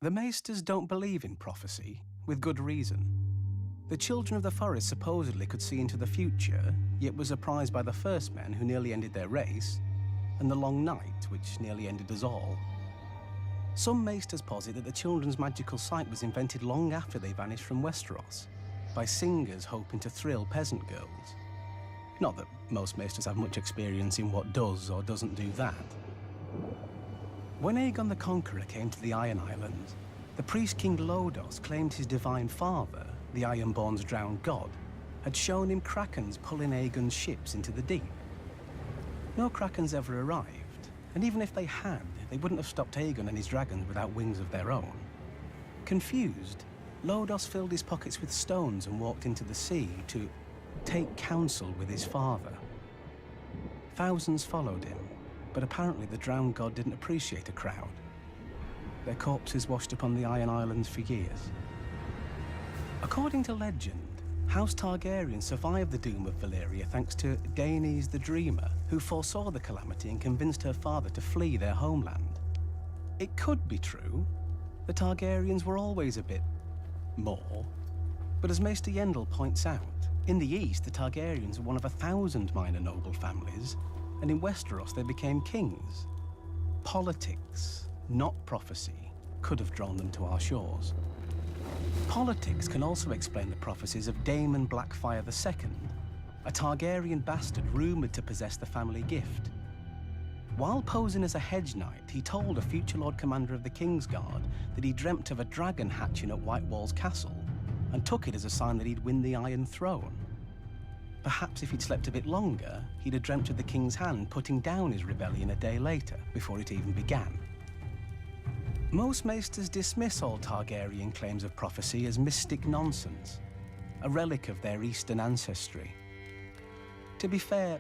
The Maesters don't believe in prophecy, with good reason. The children of the forest supposedly could see into the future, yet were surprised by the first men who nearly ended their race, and the long night, which nearly ended us all. Some Maesters posit that the children's magical sight was invented long after they vanished from Westeros, by singers hoping to thrill peasant girls. Not that most Maesters have much experience in what does or doesn't do that. When Aegon the Conqueror came to the Iron Islands, the priest King Lodos claimed his divine father, the Ironborn's drowned god, had shown him krakens pulling Aegon's ships into the deep. No krakens ever arrived, and even if they had, they wouldn't have stopped Aegon and his dragons without wings of their own. Confused, Lodos filled his pockets with stones and walked into the sea to take counsel with his father. Thousands followed him, but apparently the drowned god didn't appreciate a crowd. Their corpses washed upon the Iron Islands for years. According to legend, House Targaryen survived the doom of Valyria thanks to Daenys the Dreamer, who foresaw the calamity and convinced her father to flee their homeland. It could be true. The Targaryens were always a bit more. But as Maester Yendel points out, in the east the Targaryens were one of 1,000 minor noble families, and in Westeros they became kings. Politics, not prophecy, could have drawn them to our shores. Politics can also explain the prophecies of Daemon Blackfyre II, a Targaryen bastard rumoured to possess the family gift. While posing as a hedge knight, he told a future Lord Commander of the Kingsguard that he dreamt of a dragon hatching at White Walls Castle, and took it as a sign that he'd win the Iron Throne. Perhaps if he'd slept a bit longer, he'd have dreamt of the King's Hand putting down his rebellion a day later, before it even began. Most Maesters dismiss all Targaryen claims of prophecy as mystic nonsense, a relic of their Eastern ancestry. To be fair,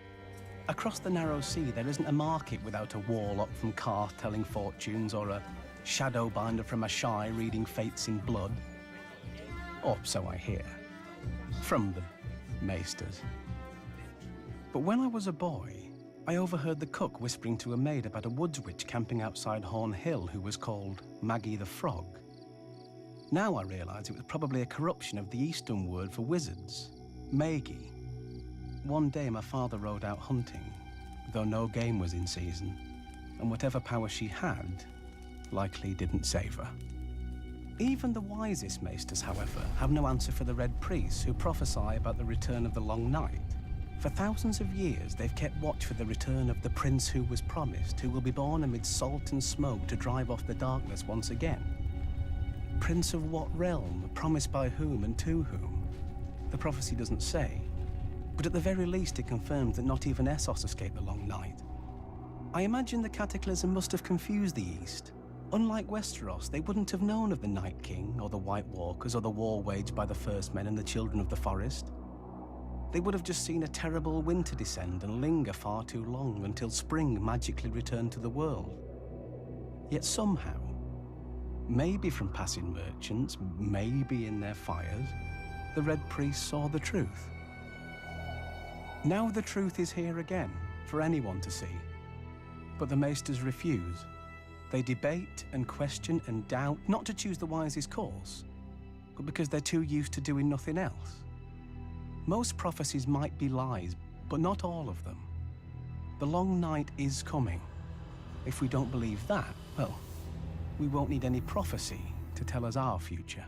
across the Narrow Sea there isn't a market without a warlock from Karth telling fortunes or a shadowbinder from Ashai reading fates in blood. Or so I hear. From the Maesters. But when I was a boy, I overheard the cook whispering to a maid about a woods witch camping outside Horn Hill who was called Maggie the Frog. Now I realise it was probably a corruption of the Eastern word for wizards, Magi. One day my father rode out hunting, though no game was in season, and whatever power she had likely didn't save her. Even the wisest Maesters, however, have no answer for the Red Priests who prophesy about the return of the Long Night. For thousands of years, they've kept watch for the return of the prince who was promised, who will be born amid salt and smoke to drive off the darkness once again. Prince of what realm, promised by whom and to whom? The prophecy doesn't say, but at the very least it confirms that not even Essos escaped the Long Night. I imagine the cataclysm must have confused the East. Unlike Westeros, they wouldn't have known of the Night King, or the White Walkers, or the war waged by the First Men and the Children of the Forest. They would have just seen a terrible winter descend and linger far too long until spring magically returned to the world. Yet somehow, maybe from passing merchants, maybe in their fires, the Red Priests saw the truth. Now the truth is here again, for anyone to see. But the Maesters refuse. They debate and question and doubt, not to choose the wisest course, but because they're too used to doing nothing else. Most prophecies might be lies, but not all of them. The Long Night is coming. If we don't believe that, well, we won't need any prophecy to tell us our future.